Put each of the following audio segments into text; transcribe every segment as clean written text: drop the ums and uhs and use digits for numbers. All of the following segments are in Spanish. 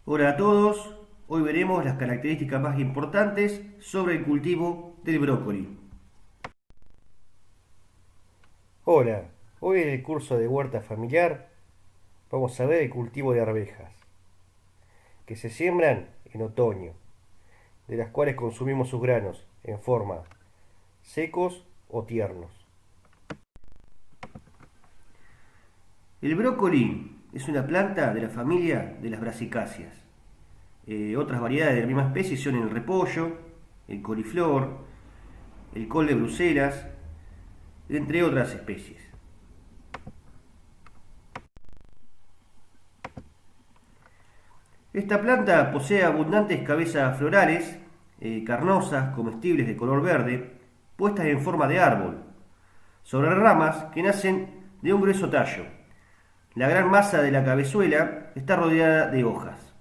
Hola a todos, hoy veremos las características más importantes sobre el cultivo del brócoli. Hola, hoy en el curso de huerta familiar vamos a ver el cultivo de arvejas, que se siembran en otoño, de las cuales consumimos sus granos en forma secos o tiernos. El brócoli es una planta de la familia de las brasicáceas. Otras variedades de la misma especie son el repollo, el coliflor, el col de Bruselas, entre otras especies. Esta planta posee abundantes cabezas florales, carnosas, comestibles de color verde, puestas en forma de árbol, sobre ramas que nacen de un grueso tallo. La gran masa de la cabezuela está rodeada de hojas.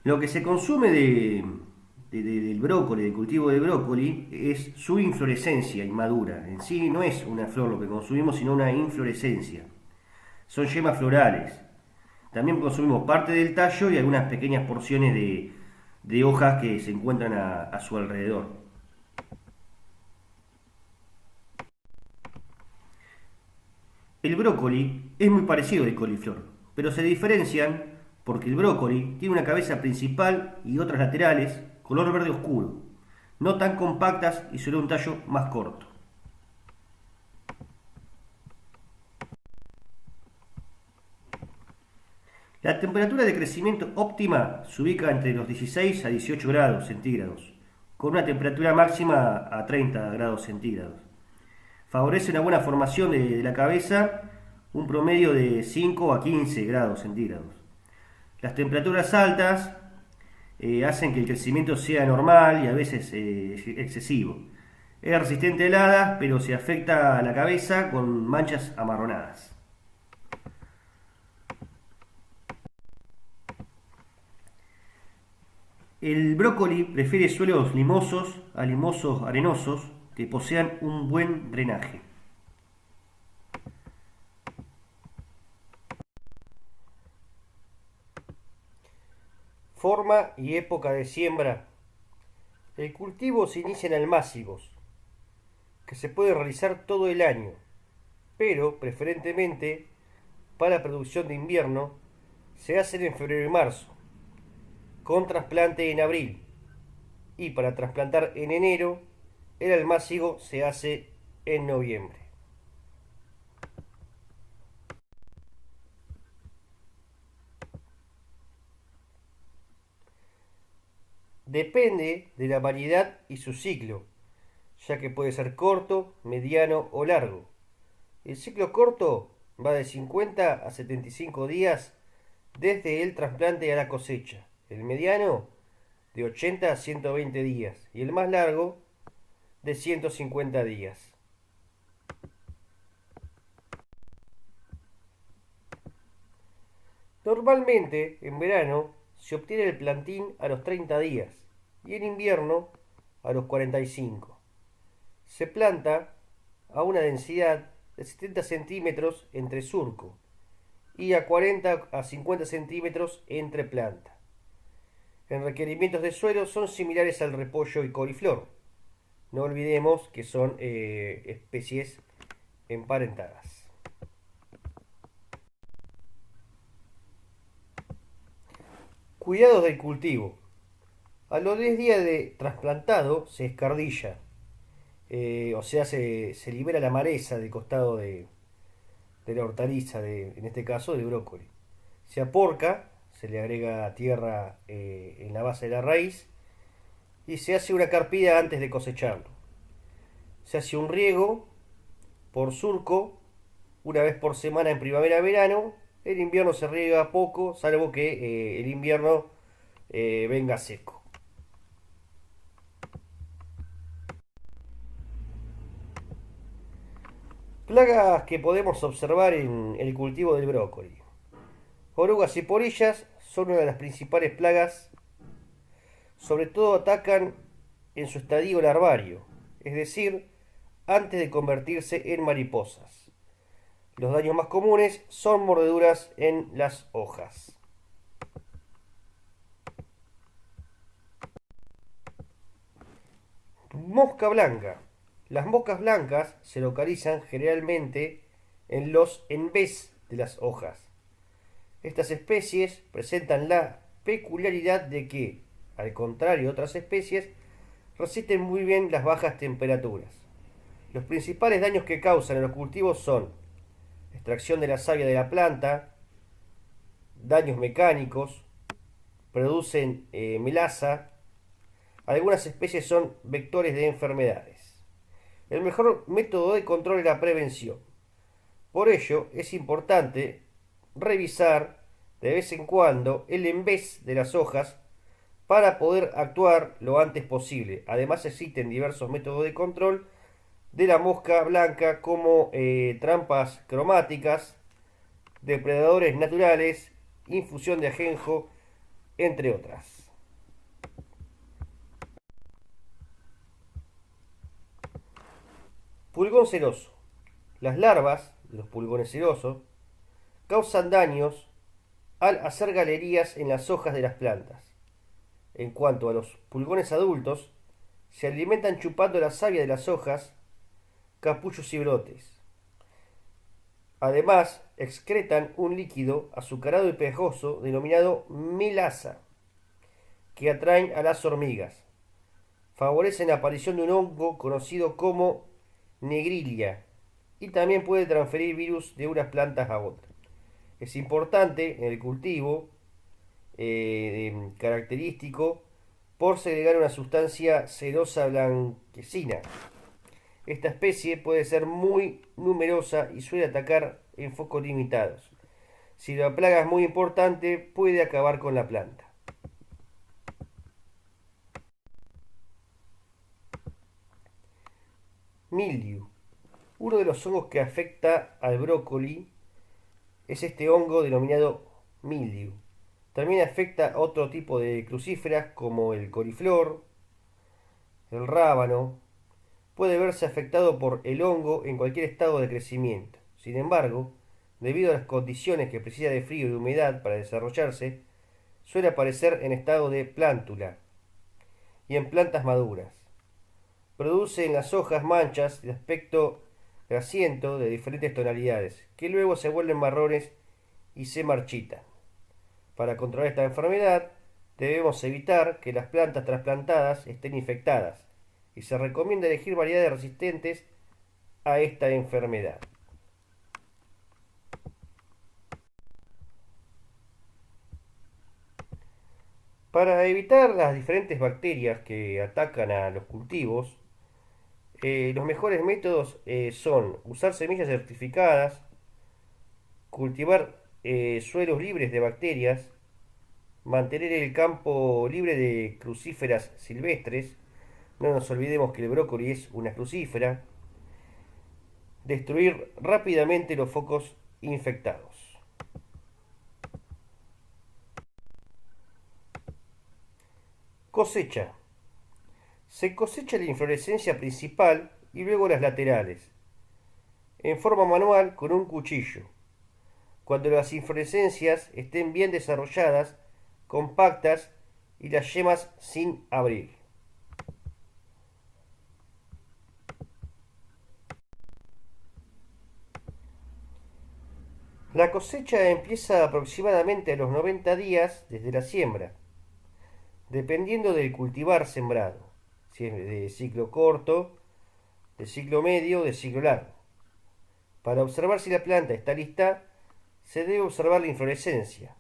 Lo que se consume del brócoli, del cultivo de brócoli, es su inflorescencia inmadura. En sí no es una flor lo que consumimos, sino una inflorescencia. Son yemas florales. También consumimos parte del tallo y algunas pequeñas porciones de hojas que se encuentran a su alrededor. El brócoli es muy parecido al coliflor, pero se diferencian porque el brócoli tiene una cabeza principal y otras laterales color verde oscuro, no tan compactas y sobre un tallo más corto. La temperatura de crecimiento óptima se ubica entre los 16 a 18 grados centígrados, con una temperatura máxima a 30 grados centígrados. Favorece una buena formación de la cabeza, un promedio de 5 a 15 grados centígrados. Las temperaturas altas hacen que el crecimiento sea normal y a veces excesivo. Es resistente a heladas, pero se afecta a la cabeza con manchas amarronadas. El brócoli prefiere suelos limosos a limosos arenosos que posean un buen drenaje. Forma y época de siembra. El cultivo se inicia en almácigos, que se puede realizar todo el año, pero preferentemente para producción de invierno se hacen en febrero y marzo, con trasplante en abril, y para trasplantar en enero el almácigo se hace en noviembre. Depende de la variedad y su ciclo, ya que puede ser corto, mediano o largo. El ciclo corto va de 50 a 75 días desde el trasplante a la cosecha. El mediano de 80 a 120 días y el más largo de 150 días. Normalmente en verano se obtiene el plantín a los 30 días y en invierno a los 45. Se planta a una densidad de 70 centímetros entre surco y a 40 a 50 centímetros entre planta. En requerimientos de suelo son similares al repollo y coliflor. No olvidemos que son especies emparentadas. Cuidados del cultivo. A los 10 días de trasplantado se escardilla, o sea, se libera la maleza del costado de la hortaliza, en este caso de brócoli. Se aporca, se le agrega tierra en la base de la raíz y se hace una carpida antes de cosecharlo. Se hace un riego por surco una vez por semana en primavera-verano. En invierno se riega poco, salvo que el invierno venga seco. Plagas que podemos observar en el cultivo del brócoli. Orugas y polillas son una de las principales plagas. Sobre todo atacan en su estadio larvario, es decir, antes de convertirse en mariposas. Los daños más comunes son mordeduras en las hojas. Mosca blanca. Las moscas blancas se localizan generalmente en los envés de las hojas. Estas especies presentan la peculiaridad de que, al contrario de otras especies, resisten muy bien las bajas temperaturas. Los principales daños que causan en los cultivos son extracción de la savia de la planta, daños mecánicos, producen melaza. Algunas especies son vectores de enfermedades. El mejor método de control es la prevención. Por ello, es importante revisar de vez en cuando el envés de las hojas para poder actuar lo antes posible. Además, existen diversos métodos de control de la mosca blanca como trampas cromáticas, depredadores naturales, infusión de ajenjo, entre otras. Pulgón ceroso. Las larvas de los pulgones cerosos causan daños al hacer galerías en las hojas de las plantas. En cuanto a los pulgones adultos, se alimentan chupando la savia de las hojas, capullos y brotes. Además, excretan un líquido azucarado y pegajoso denominado melaza, que atraen a las hormigas. Favorecen la aparición de un hongo conocido como negrilia y también puede transferir virus de unas plantas a otras. Es importante en el cultivo característico por segregar una sustancia cerosa blanquecina. Esta especie puede ser muy numerosa y suele atacar en focos limitados. Si la plaga es muy importante, puede acabar con la planta. Mildew. Uno de los hongos que afecta al brócoli es este hongo denominado mildew. También afecta a otro tipo de crucíferas como el coliflor, el rábano. Puede verse afectado por el hongo en cualquier estado de crecimiento. Sin embargo, debido a las condiciones que precisa de frío y humedad para desarrollarse, suele aparecer en estado de plántula y en plantas maduras. Produce en las hojas manchas de aspecto grasiento de diferentes tonalidades, que luego se vuelven marrones y se marchitan. Para controlar esta enfermedad, debemos evitar que las plantas trasplantadas estén infectadas y se recomienda elegir variedades resistentes a esta enfermedad. Para evitar las diferentes bacterias que atacan a los cultivos, los mejores métodos son usar semillas certificadas, cultivar suelos libres de bacterias, mantener el campo libre de crucíferas silvestres. No nos olvidemos que el brócoli es una crucífera. Destruir rápidamente los focos infectados. Cosecha. Se cosecha la inflorescencia principal y luego las laterales, en forma manual con un cuchillo. Cuando las inflorescencias estén bien desarrolladas, compactas y las yemas sin abrir. La cosecha empieza aproximadamente a los 90 días desde la siembra, dependiendo del cultivar sembrado, si es de ciclo corto, de ciclo medio o de ciclo largo. Para observar si la planta está lista, se debe observar la inflorescencia.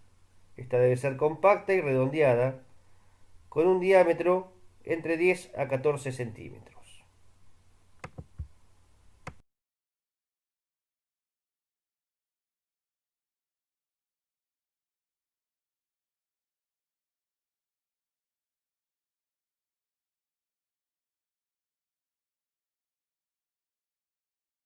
Esta debe ser compacta y redondeada, con un diámetro entre 10 a 14 centímetros.